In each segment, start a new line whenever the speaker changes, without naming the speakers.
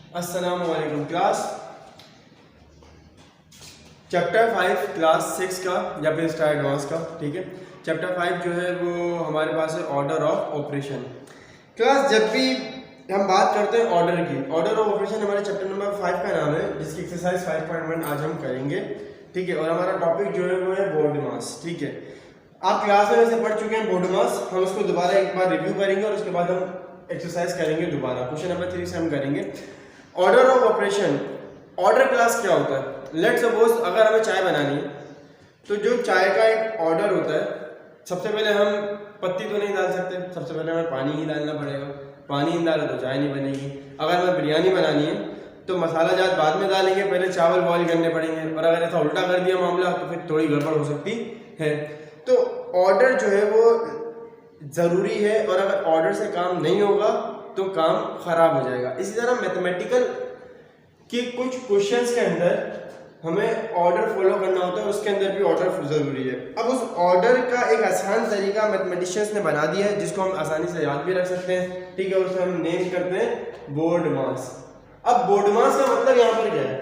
अस्सलामुअलैकुम class chapter 5 class 6 का या फिर स्टार एडवांस का। ठीक है, चैप्टर 5 जो है वो हमारे पास है ऑर्डर ऑफ ऑपरेशन। क्लास जब भी हम बात करते हैं ऑर्डर की, ऑर्डर ऑफ ऑपरेशन हमारे चैप्टर नंबर 5 का नाम है, जिसकी एक्सरसाइज 5.1 आज हम करेंगे। ठीक है, और हमारा टॉपिक जो है वो है बोर्ड मास। ठीक है, आप क्लास में वैसे पढ़ चुके हैं बोर्ड मास, हम उसको दोबारा एक बार रिव्यू करेंगे और उसके बाद हम एक्सरसाइज करेंगे दोबारा। क्वेश्चन नंबर 3 से हम करेंगे order of operation. Order class क्या होता है? लेट्स सपोज अगर हमें चाय बनानी है तो जो चाय का एक ऑर्डर होता है, सबसे पहले हम पत्ती तो नहीं डाल सकते, सबसे पहले हमें पानी ही डालना पड़ेगा। पानी नहीं डाला तो चाय नहीं बनेगी। अगर हमें बिरयानी बनानी है तो मसाला जात बाद में डालेंगे, पहले चावल बॉईल करने पड़ेंगे। और अगर ऐसा उल्टा कर दिया मामला तो फिर थोड़ी गड़बड़ हो सकती है। तो ऑर्डर जो है वो ज़रूरी है, और अगर ऑर्डर से काम नहीं होगा तो काम खराब हो जाएगा। इसी तरह मैथमेटिकल के कुछ क्वेश्चंस के अंदर हमें ऑर्डर फॉलो करना होता है, उसके अंदर भी ऑर्डर जरूरी है। अब उस ऑर्डर का एक आसान तरीका मैथमेटिशियंस ने बना दिया है, जिसको हम आसानी से याद भी रख सकते हैं। ठीक है, उसे हम नेम करते हैं बोर्ड मास। अब बोर्ड मास का मतलब यहाँ पर क्या है?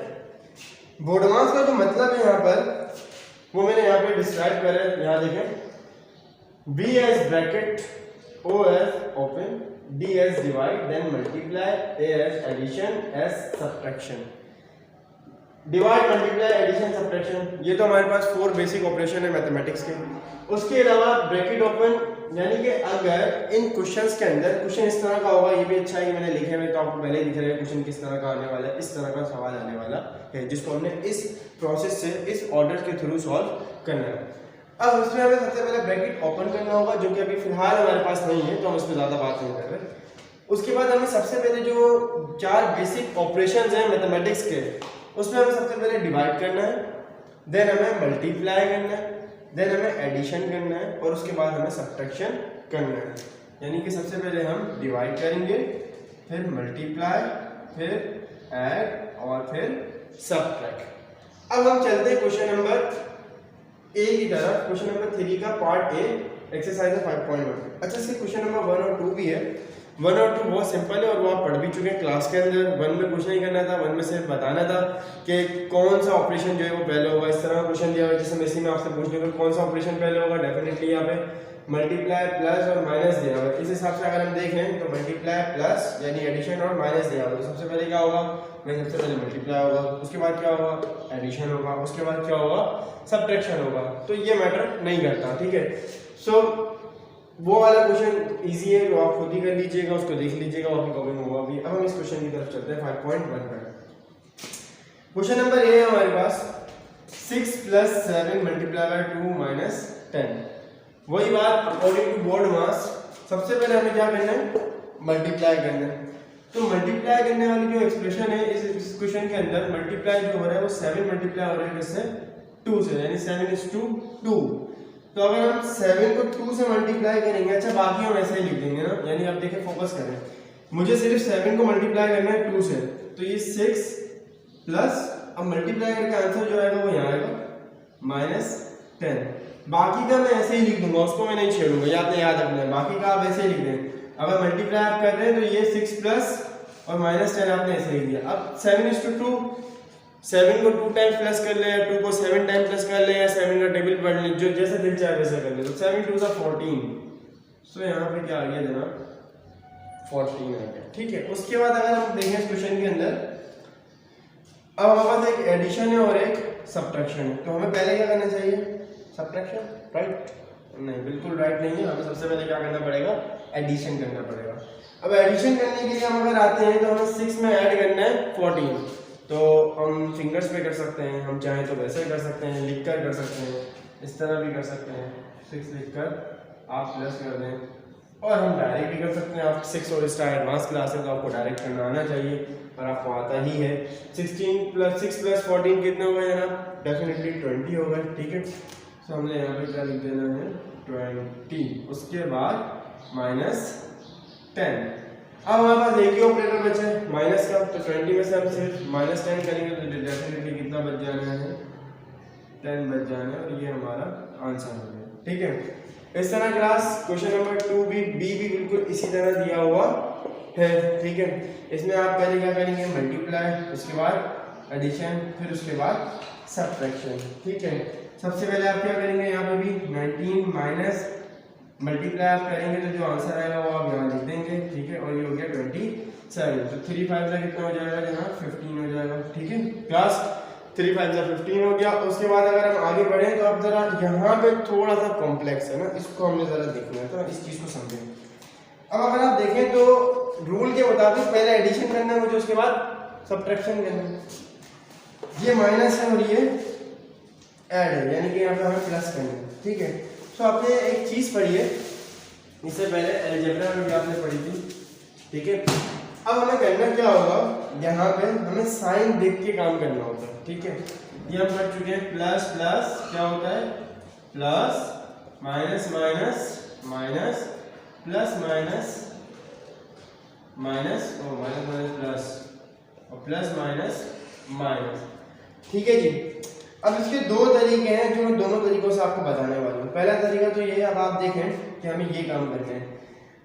बोर्ड मास का जो मतलब है यहाँ पर वो मैंने यहाँ पे डिस्क्राइब करा है। यहाँ देखें, B as bracket, O as open, D as divide, then multiply, A as addition, S subtraction। Divide, multiply, addition, subtraction, ये तो हमारे पास 4 बेसिक ऑपरेशन है मैथमेटिक्स के। उसके अलावा ब्रैकेट ओपन, यानी कि अगर इन क्वेश्चंस के अंदर क्वेश्चन इस तरह का होगा, ये भी अच्छा है कि मैंने लिखे हुए तो आपको पहले ही दिख रहा है क्वेश्चन किस तरह का आने वाला है। इस तरह का सवाल आने वाला है, जिसको हमने इस प्रोसेस से, इस ऑर्डर के थ्रू सॉल्व करना है। अब उसमें हमें सबसे पहले ब्रैकेट ओपन करना होगा, जो कि अभी फिलहाल हमारे पास नहीं है, तो हम उस पर ज़्यादा बात नहीं कर रहे। उसके बाद हमें सबसे पहले जो 4 बेसिक ऑपरेशंस हैं मैथमेटिक्स के, उसमें हमें सबसे पहले डिवाइड करना है, देन हमें मल्टीप्लाई करना है, देन हमें एडिशन करना है, और उसके बाद हमें सब्ट्रैक्शन करना है। यानी कि सबसे पहले हम डिवाइड करेंगे, फिर मल्टीप्लाई, फिर ऐड और फिर सब्ट्रैक्ट। अब हम चलते हैं क्वेश्चन नंबर ए की तरफ। क्वेश्चन नंबर 3 का पार्ट ए, एक्सरसाइज 5.1। अच्छा, इसके क्वेश्चन नंबर 1 और 2 भी है। 1 और 2 बहुत सिंपल है और वो आप पढ़ भी चुके हैं क्लास के अंदर। 1 में कुछ नहीं करना था, 1 में सिर्फ बताना था कि कौन सा ऑपरेशन जो है वो पहले होगा। इस तरह का क्वेश्चन दिया हुआ है, जैसे मैं इसी में आपसे पूछ लूँ कौन सा ऑपरेशन पहले होगा, डेफिनेटली यहाँ पे मल्टीप्लाई, प्लस और माइनस दिया हुआ है। इस हिसाब से अगर हम देखें तो मल्टीप्लाई, प्लस यानी एडिशन और माइनस दिया हुआ है। तो सबसे पहले क्या होगा? सबसे पहले मल्टीप्लाई होगा, उसके बाद क्या होगा? एडिशन होगा, उसके बाद क्या होगा? सब्ट्रैक्शन होगा। तो ये मैटर नहीं करता। ठीक है, सो वो वाला क्वेश्चन इजी है, तो आप खुद ही कर लीजिएगा, उसको देख लीजिएगा, आपकी कॉपी में होगा भी। अब हम इस क्वेश्चन की तरफ चलते हैं 5.1 पर। क्वेश्चन नंबर ए है हमारे पास 6 + 7 × 2 - 10। वही बात, अकॉर्डिंग टू बोर्ड मास सबसे पहले हमें क्या करना है? मल्टीप्लाई करना है। तो मल्टीप्लाई करने वाली जो एक्सप्रेशन है इस क्वेश्चन के अंदर, मल्टीप्लाई जो हो रहा है वो 7 मल्टीप्लाई हो रहा है किससे? 2 से, यानी 7:2। तो अगर हम 7 को 2 से मल्टीप्लाई करेंगे, अच्छा बाकी हम ऐसे ही लिख देंगे ना, यानी आप देखिए फोकस करें, मुझे सिर्फ 7 को मल्टीप्लाई करना है 2 से, तो ये 6 प्लस, अब मल्टीप्लाई करके आंसर जो आएगा वो यहाँ आएगा -10। बाकी का मैं ऐसे ही लिख दूंगा, उसको मैं नहीं छेड़ूंगा, याद रखना है। बाकी का आप ऐसे ही लिख दें। अगर मल्टीप्लाई आप कर रहे हैं तो ये 6 प्लस और -10 आपने ऐसे लिख दिया। अब 7:2, 7 को 2 टाइम्स प्लस कर ले, या 2 को 7 टाइम्स प्लस कर ले, या 7 का टेबल पढ़ ले, जो जैसे दिल चाहे वैसे कर ले। तो 7 × 2 = 14। सो यहाँ पे क्या आ गया जनाब? 14 आ गया। ठीक है, उसके बाद अगर हम देखें इस क्वेश्चन के अंदर, अब हमारे पास एक एडिशन है और एक सब्ट्रैक्शन है। तो हमें पहले क्या करना चाहिए? Subtraction, right? नहीं, बिल्कुल राइट नहीं है। हमें सबसे पहले क्या करना पड़ेगा? एडिशन करना पड़ेगा। अब एडिशन करने के लिए हम अगर आते हैं तो हमें 6 में ऐड करना है 14। तो हम फिंगर्स पे कर सकते हैं, हम चाहें तो वैसे कर सकते हैं, लिख कर सकते हैं, इस तरह भी कर सकते हैं। 6 लिखकर आप प्लस कर दें, और हम डायरेक्ट भी कर सकते हैं। आप 6 और स्टार एडवांस क्लास है तो आपको डायरेक्ट करना आना चाहिए, और आपको आता ही है। 6 + 14 कितने हो गए जनाब? डेफिनेटली 20 हो गए। ठीक है, तो हमने यहाँ पे क्या लिख देना है? 20। उसके बाद -10। अब हमारे पास एक ही ऑपरेटर बचा है माइनस का, तो 20 में से हम सिर्फ -10 करेंगे तो डेफिनेटली कितना बच जाना है? 10 बच जाना है, और ये हमारा आंसर हो गया। ठीक है, इस तरह क्लास क्वेश्चन नंबर 2 भी बिल्कुल इसी तरह दिया हुआ है, ठीक है। इसमें आप पहले क्या करेंगे, मल्टीप्लाई, उसके बाद एडिशन, फिर उसके बाद सब्ट्रैक्शन, ठीक है। सबसे पहले आप क्या करेंगे, यहाँ पे भी 19 माइनस मल्टीप्लाई आप करेंगे तो जो आंसर आएगा वो आप यहाँ लिख देंगे, ठीक है। और ये हो गया 27, तो 3 5 का कितना हो जाएगा, यहाँ 15 हो जाएगा, ठीक है। क्लास 3 5 का 15 हो गया। उसके बाद अगर हम आगे बढ़ें तो अब जरा यहाँ पे थोड़ा सा कॉम्प्लेक्स है ना, इसको हमने जरा देखना है, तो इस चीज़ को समझें। अब अगर आप देखें तो रूल के मुताबिक पहले एडिशन करना है मुझे, उसके बाद सब्ट्रैक्शन करना है। ये माइनस है और ये ऐड है, यानी कि यहाँ पे हमें प्लस करना है, ठीक है। तो आपने एक चीज़ पढ़ी है, इससे पहले अलजेब्रा में भी आपने पढ़ी थी, ठीक है। अब हमें करना क्या होगा, यहाँ पे हमें साइन देख के काम करना होता है, ठीक है। ये हम पढ़ चुके हैं, प्लस प्लस क्या होता है, plus minus minus minus plus minus minus और माइनस माइनस प्लस और प्लस माइनस माइनस, ठीक है जी। अब इसके दो तरीके हैं जो मैं दोनों तरीकों से आपको बताने वाला हूँ। पहला तरीका तो ये है, अब आप देखें कि हमें ये काम करना है।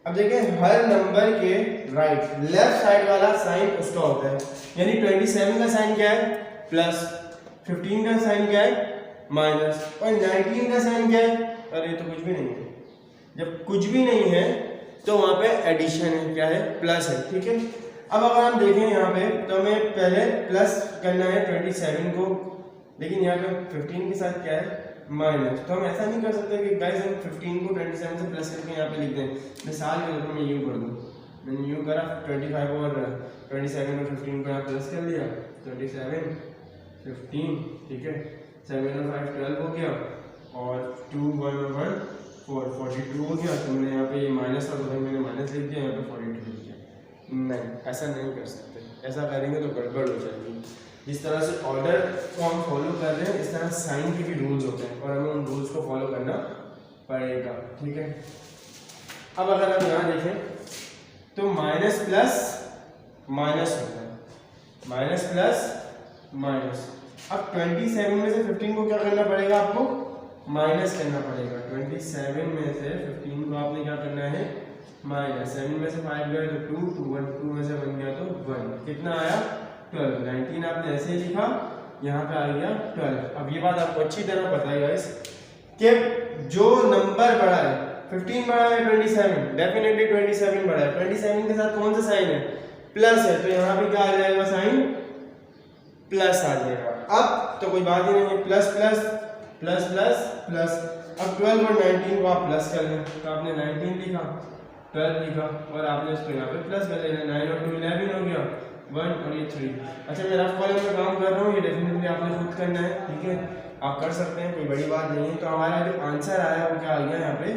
अब देखें, हर नंबर के राइट लेफ्ट साइड वाला साइन उसका होता है, यानी 27 का साइन क्या है, प्लस, 15 का साइन क्या है, माइनस, और 19 का साइन क्या है, अरे ये तो कुछ भी नहीं है। जब कुछ भी नहीं है तो वहाँ पे एडिशन है, क्या है, प्लस है, ठीक है। अब अगर हम देखें यहाँ पे तो हमें पहले प्लस करना है 27 को, लेकिन यहाँ पे 15 के साथ क्या है, माइनस। तो हम ऐसा नहीं कर सकते कि गाइस हम 15 को 27 से प्लस करके यहाँ पे लिख दें। मिसाल के तौर पर मैं यूँ कर दूँ, मैंने यूँ करा, 25 और 27 और 15 को यहाँ प्लस कर लिया, 27 15, ठीक है। 7 और 5 12 हो गया, और 2 1 और 1 4 42 हो गया। तो मैंने यहाँ पे ये माइनस था तो मैंने माइनस लिख दिया, यहाँ पे 42 लिख दिया। नहीं, ऐसा नहीं कर सकते, ऐसा करेंगे तो गड़बड़ हो जाएगी। जिस तरह से ऑर्डर को हम फॉलो कर रहे हैं, इस तरह साइन के भी रूल्स होते हैं और हमें उन रूल्स को फॉलो करना पड़ेगा, ठीक है। अब अगर हम यहाँ देखें तो माइनस प्लस माइनस होता है, माइनस प्लस माइनस। अब 27 में से 15 को क्या करना पड़ेगा, आपको माइनस करना पड़ेगा। 27 में से 15 को आपने क्या करना है, माइनस। 7 में से 5 गए तो 2 2 1 2 में से 1 गया तो 1, कितना आया, 12। 19 आपने ऐसे ही लिखा, यहाँ पे आ गया 12। अब ये बात आपको अच्छी तरह पता है गाइस कि जो नंबर बड़ा है, 15 बड़ा है 27, डेफिनेटली 27 बड़ा है। 27 के साथ कौन सा साइन है, प्लस है, तो यहाँ पे क्या आ जाएगा, साइन प्लस आ जाएगा। अब तो कोई बात ही नहीं है, plus plus plus plus plus. अब 12 और 19 को आप प्लस कर लें, तो आपने 19 लिखा, 12 लिखा, और आपने इसको यहाँ पे प्लस कर लेना। 9 और 2 11 हो गया, 1 और ये 3। अच्छा, मैं रफ कॉलम में काम कर रहा हूँ, ये डेफिनेटली आपने खुद करना है, ठीक है। आप कर सकते हैं, कोई बड़ी बात नहीं है। तो हमारा जो आंसर आया वो क्या आ गया, यहाँ पे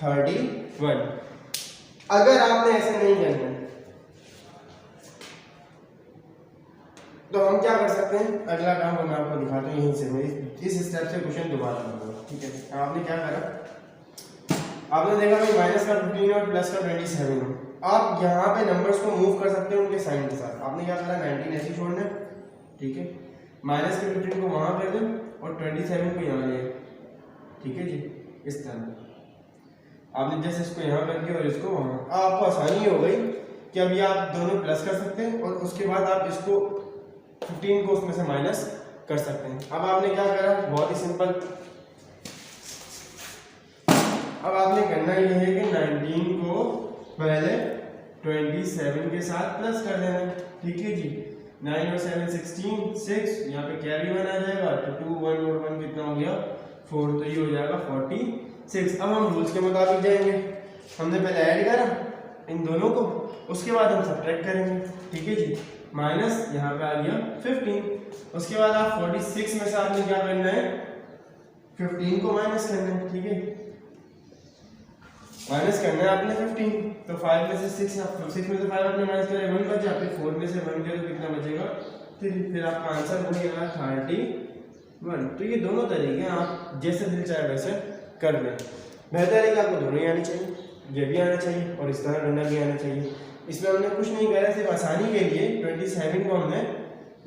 31। अगर आपने ऐसे नहीं करना है तो हम क्या कर सकते हैं, अगला काम मैं आपको दिखाता हूँ, यहीं से मैं इस स्टेप से क्वेश्चन दोबारा करूँगा, ठीक है। आपने क्या करा, आपने देखा भाई माइनस का 15 और प्लस का 27 है। आप यहाँ पे नंबर्स को मूव कर सकते हैं उनके साइन के साथ। आपने क्या करा, 19 ऐसे छोड़ना है, ठीक है। माइनस के 15 को वहाँ कर दें और 27 को यहाँ ले, ठीक है जी। इस तरह आपने जैसे इसको यहाँ कर दिया और इसको वहाँ, आपको आसानी हो गई कि अभी आप दोनों प्लस कर सकते हैं और उसके बाद आप इसको 15 को उसमें से माइनस कर सकते हैं। अब आपने क्या करा, बहुत ही सिंपल। अब आपने करना ये है कि 19 को पहले 27 के साथ प्लस कर देना, ठीक है जी। 9 और 7 16, 6, यहाँ पे कैरी 1 आ जाएगा, तो 2 1 और 1 कितना हो गया, 4, तो ये हो जाएगा 46। अब हम रूल्स के मुताबिक जाएंगे। हमने पहले ऐड करा इन दोनों को, उसके बाद हम सब्ट्रैक्ट करेंगे, ठीक है जी। माइनस यहाँ पे आ गया 15, उसके बाद आप 46 में से आपने क्या करना है, 15 को माइनस करना है, ठीक है। माइनस करना है आपने 15, तो 5 में से 6 में से 5 आपने माइनस करें, 1 बच जाते, 4 में से 1 गया तो कितना बचेगा, 3। फिर आपका आंसर हो गया 31। तो ये दोनों तरीके आप जैसे दिल चाहे वैसे कर लें। बेहतर है कि आपको दोनों ही आने चाहिए, ये भी आना चाहिए और इस तरह करना भी आना चाहिए। इसमें हमने कुछ नहीं करा, सिर्फ आसानी के लिए 27 को हमने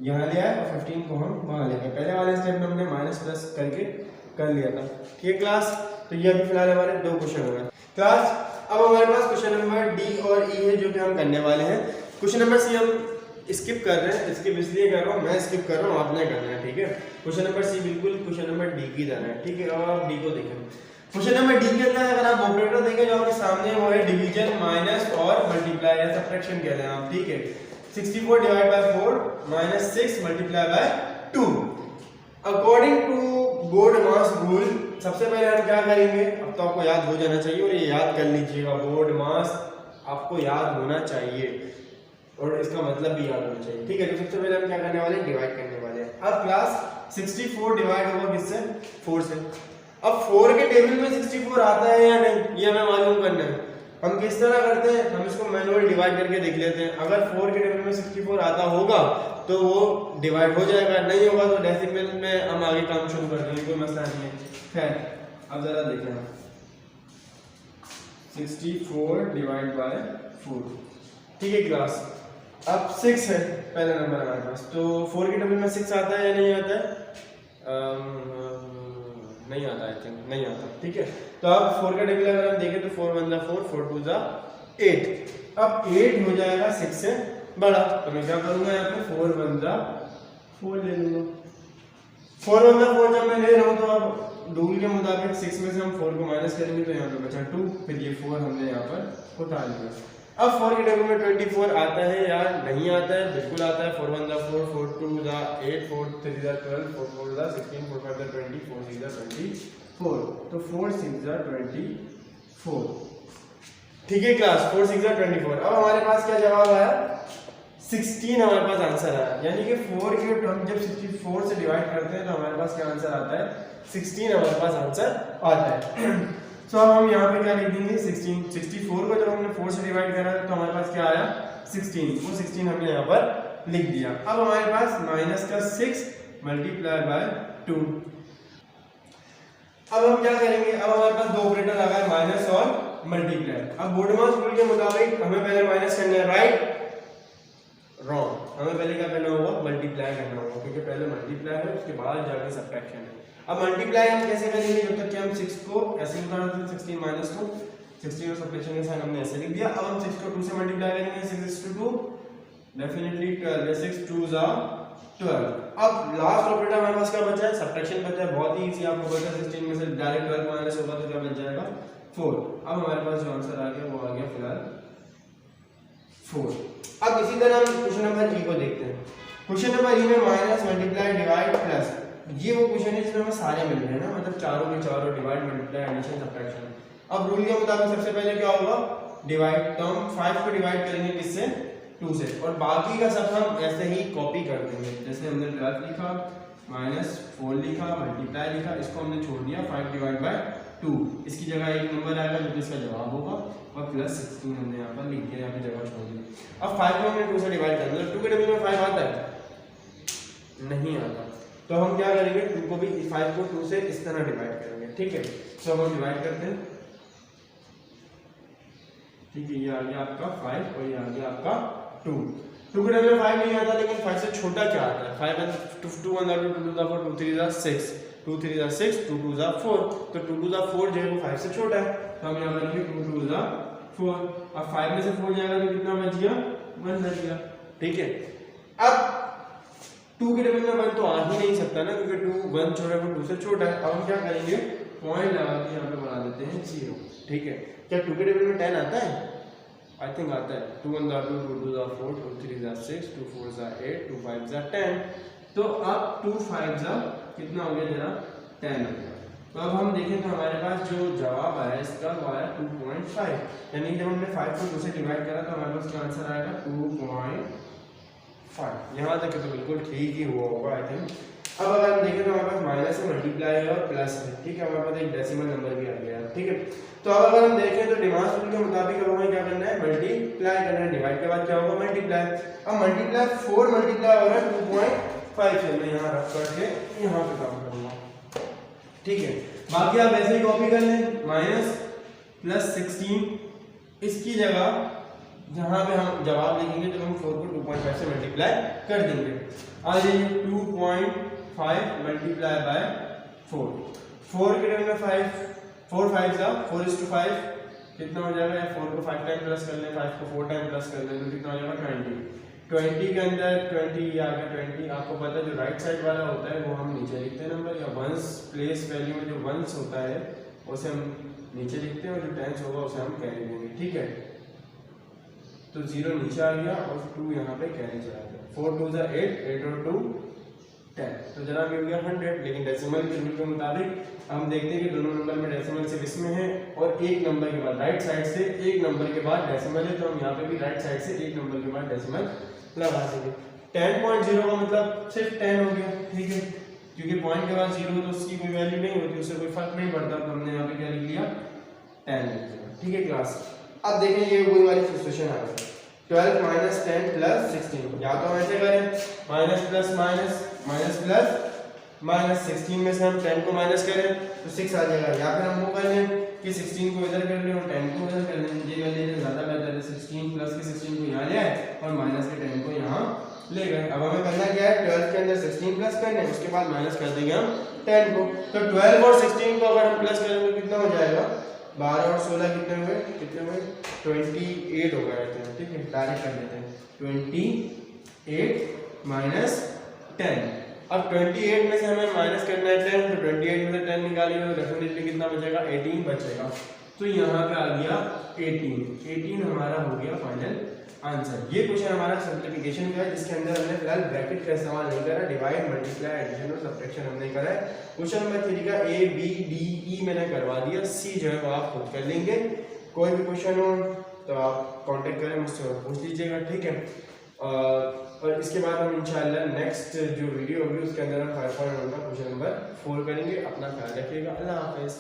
यहाँ ले आए और 15 को हम वहाँ ले गए। पहले वाले स्टेप में हमने माइनस प्लस करके कर लिया था, ठीक है क्लास। तो ये अभी फिलहाल हमारे 2 क्वेश्चन हो गए क्लास। अब हमारे पास क्वेश्चन नंबर डी और ई है जो कि हम हम करने वाले हैं। क्वेश्चन नंबर सी हम स्किप कर रहे हैं, स्किप इसलिए कर रहा हूँ, मैं स्किप कर रहा हूँ, आपने करना है, ठीक है। क्वेश्चन नंबर सी बिल्कुल क्वेश्चन नंबर डी की तरह है, ठीक है। अब आप डी को देखें। क्वेश्चन नंबर डी के अंदर अगर आप ऑपरेटर देखें जो आपके सामने वो है डिवीजन, माइनस और मल्टीप्लाई या सब्ट्रैक्शन कह रहे हैं आप, ठीक है। 64 divide by 4 minus 6 multiply by 2। According to BODMAS rule सबसे पहले हम क्या करेंगे, अब तो आपको याद हो जाना चाहिए और ये याद कर लीजिएगा, बोर्डमास आपको याद होना चाहिए और इसका मतलब भी याद होना चाहिए, ठीक है। तो सबसे पहले हम क्या करने वाले हैं, डिवाइड करने वाले हैं। अब क्लास 64 डिवाइड होगा किससे, 4 से। अब 4 के टेबल में 64 आता है या नहीं ये हमें मालूम करना है। हम किस तरह करते हैं, हम इसको मैनुअल डिवाइड करके देख लेते हैं। अगर 4 के टेबल में 64 आता होगा तो वो डिवाइड हो जाएगा, नहीं होगा तो डेसिमल में हम आगे काम शुरू कर देंगे, कोई मसला नहीं है। खैर अब जरा देखें, 64 डिवाइड बाय 4, ठीक है क्लास। अब 6 है पहला नंबर हमारे पास, तो 4 के टेबल में 6 आता है या नहीं आता है, नहीं आता, आई थिंक नहीं आता, ठीक है। तो अब 4 का टेबल अगर हम देखें तो 4 1 4, 4 2 8। अब 8 हो जाएगा 6 से बड़ा, तो मैं क्या करूंगा यहाँ पे 4 1 4 ले लूंगा। 4 1 4 जब मैं ले रहा हूँ तो अब रूल के मुताबिक 6 में से हम 4 को माइनस करेंगे तो यहाँ पे बचा 2, फिर ये 4 हमने यहाँ पर उतार लिया। अब 4 के टेबल में 24 आता है या नहीं आता है, बिल्कुल आता है। 4 1 4, 4 2 8, 4 3 12, 4 4 16, 4 5 20, 4 6 24, तो 4 6 24, ठीक है क्लास। 4 6 24। अब हमारे पास क्या जवाब आया, 16 हमारे पास आंसर आया, यानी कि 4 के हम जब 64 से डिवाइड करते हैं तो हमारे पास क्या आंसर आता है, 16 हमारे पास आंसर आता है। तो अब हम यहाँ पे क्या लिख देंगे, 16। 64 को जब हमने 4 से डिवाइड करा तो हमारे पास क्या आया, 16, वो 16 हमने यहाँ पर लिख दिया। अब हमारे पास माइनस का 6 मल्टीप्लाई बाय 2। अब हम क्या करेंगे, अब हमारे पास दो ऑपरेटर आ गए, माइनस और मल्टीप्लाई। अब बोर्डमास रूल के मुताबिक हमें पहले माइनस करना है, राइट रॉन्ग, हमें पहले क्या करना होगा, मल्टीप्लाई करना होगा, क्योंकि पहले मल्टीप्लाई है उसके बाद जाके सब्ट्रैक्शन है। अब मल्टीप्लाई हम कैसे करेंगे, जब तक कि हम 6 को ऐसे उतार दें, 16 माइनस 2, 16 और सब्ट्रैक्शन के साइन हमने ऐसे लिख दिया। अब हम 6 को 2 से मल्टीप्लाई करेंगे, 6 2 डेफिनेटली 12, 6 2 12। अब लास्ट ऑपरेटर हमारे पास क्या बचा है, सब्ट्रैक्शन बचा है, बहुत ही इजी, आपको पता है 16 में से डायरेक्ट 12 माइनस होगा तो क्या बच जाएगा, 4। अब हमारे पास जो आंसर आ गया वो आ गया फिलहाल 4। अब इसी तरह हम क्वेश्चन नंबर ई को देखते हैं। क्वेश्चन नंबर ई में माइनस मल्टीप्लाई डिवाइड प्लस, ये वो क्वेश्चन है जिसमें हमें सारे मिल रहे हैं ना, मतलब चारों के चारों डिवाइड मल्टीप्लाई एडिशन सब्ट्रैक्शन। अब रूल के मुताबिक सबसे पहले क्या होगा, डिवाइड, तो हम 5 को डिवाइड करेंगे किससे, 2 से, और बाकी का सब हम ऐसे ही कॉपी कर देंगे। जैसे हमने 12 लिखा, माइनस 4 लिखा, मल्टीप्लाई लिखा, इसको हमने छोड़ दिया 5 डिवाइड बाय 2, इसकी जगह एक नंबर आएगा जो इसका जवाब होगा, और प्लस 16 हमने यहाँ पर लिख दिया, यहाँ पे जगह छोड़ दी। अब 5 को हमने 2 से डिवाइड कर दिया, 2 के टेबल में 5 आता है, नहीं आता, तो हम क्या करेंगे, 2 को भी 5 को 2 से इस तरह डिवाइड करेंगे, ठीक है। तो हम डिवाइड करते हैं, ठीक है, ये आ गया आपका 5 और ये आ गया आपका 2। 2 के टेबल में 5 नहीं आता, लेकिन 5 से छोटा क्या आता है, 5 1 2 2 1 2 2 2 4 2 3 6, 2 3 6, 2 2 4, तो 2 2 4 जो है वो 5 से छोटा है, तो हम यहाँ पर लिखेंगे 2 2 4। अब 5 में से 4 जाएगा तो कितना बच गया, 1 बच गया, ठीक है। अब 2 के टेबल में 1 तो आ ही नहीं सकता ना, क्योंकि 2 1 छोटा है, 2 से छोटा है। अब हम क्या करेंगे, पॉइंट लगा के यहाँ पे बना देते हैं 0, ठीक है। क्या 2 के टेबल में 10 आता है, आई थिंक आता है। 2 1 2 2 2 4 2 3 6 2 4 8 2 5 10, तो अब 2 5 कितना हो गया जरा, 10 हो गया। तो अब हम देखें तो हमारे पास जो जवाब आया इसका वो आया 2.5, यानी जब हमने 5 को 2 से डिवाइड करा तो हमारे पास क्या आंसर आएगा 2.5। यहाँ तक तो बिल्कुल ठीक ही हुआ होगा आई थिंक। अब अगर हम देखें तो हमारे पास माइनस है, मल्टीप्लाई है और प्लस है, ठीक है, हमारे पास एक डेसिमल नंबर भी आ गया, ठीक है। तो अब अगर हम देखें तो डिमांड रूल के मुताबिक अब हमें क्या करना है, मल्टीप्लाई करना है, डिवाइड के बाद क्या होगा, मल्टीप्लाई। अब मल्टीप्लाई 4 मल्टीप्लाई हो रहा है 2.5 से, मैं यहाँ रख करके यहाँ पे काम करूँगा, ठीक है। बाकी आप ऐसे ही कॉपी कर लें, माइनस प्लस 16, इसकी जगह जहाँ पे हम जवाब लिखेंगे तो हम 4 को 2.5 से मल्टीप्लाई कर देंगे। आ जाइए 2.5 मल्टीप्लाई बाय 4, 4 के टेबल में 5, 4 5 4 is to 5, कितना हो जाएगा, 4 को 5 टाइम प्लस कर लें, 5 को 4 टाइम प्लस कर लें तो कितना हो जाएगा 20 के अंदर 20 आ गया 20। आपको पता है जो राइट साइड वाला होता है वो हम नीचे लिखते हैं नंबर, या वंस प्लेस वैल्यू में जो वंस होता है उसे हम नीचे लिखते हैं और जो टेंस होगा उसे हम कैरी देंगे, ठीक है। तो 0 नीचे आ गया और 2 यहाँ पे कैरी चला गया। 4 2 ज़ा 8, 8 और 2 10, तो जनाब ये हो गया 100। लेकिन डेसिमल के रूल के मुताबिक हम देखते हैं कि दोनों नंबर में डेसिमल सिर्फ इसमें है और एक नंबर के बाद राइट साइड से एक नंबर के बाद डेसिमल है, तो हम यहाँ पे भी राइट साइड से एक नंबर के बाद डेसिमल लगा देंगे। 10.0 का मतलब सिर्फ 10 हो गया, ठीक है, क्योंकि पॉइंट के बाद 0 तो उसकी कोई वैल्यू नहीं होती, उससे कोई फर्क नहीं पड़ता, तो हमने यहाँ पे क्या लिख लिया 10 लिख दिया, ठीक है क्लास। अब देखें ये वही वाली सिचुएशन आ गई, 12 माइनस 10 प्लस 16, या तो हम ऐसे करें minus plus minus minus plus minus, 16 में से हम 10 को माइनस करें तो 6 आ जाएगा, या फिर हम वो कर लें कि 16 को इधर कर लें और 10 को इधर कर लें, ये वाले ज़्यादा बेहतर है। 16 प्लस के 16 को यहाँ ले आए और माइनस के 10 को यहाँ ले गए। अब हमें करना क्या है, 12 के अंदर 16 प्लस करना है, उसके बाद माइनस कर देंगे हम 10 को। तो 12 और 16 को अगर हम प्लस करें तो कितना हो जाएगा, 12 और 16 कितने हुए 28 हो गए थे, ठीक है, डायरेक्ट कर लेते हैं 28 माइनस 10। अब 28 में से हमें माइनस करना है 10, तो 28 में से 10 निकालेंगे तो डेफिनेटली कितना बचेगा, 18 बचेगा। तो यहाँ पे आ गया 18 हमारा हो गया फाइनल आंसर। ये क्वेश्चन हमारा सिंप्लीफिकेशन का है, जिसके अंदर हमने फिलहाल ब्रैकेट का इस्तेमाल नहीं करा, डिवाइड मल्टीप्लाई एडिशन और सब्ट्रैक्शन हमने करा है। क्वेश्चन नंबर 3 का A B D E मैंने करवा दिया, C जो है वो आप खुद कर लेंगे। कोई भी क्वेश्चन हो तो आप कांटेक्ट करें मुझसे और पूछ लीजिएगा, ठीक है। और इसके बाद हम इंशाल्लाह नेक्स्ट जो वीडियो होगी उसके अंदर हम 5.1 का क्वेश्चन नंबर 4 करेंगे। अपना ख्याल रखिएगा, अल्लाह हाफिज़।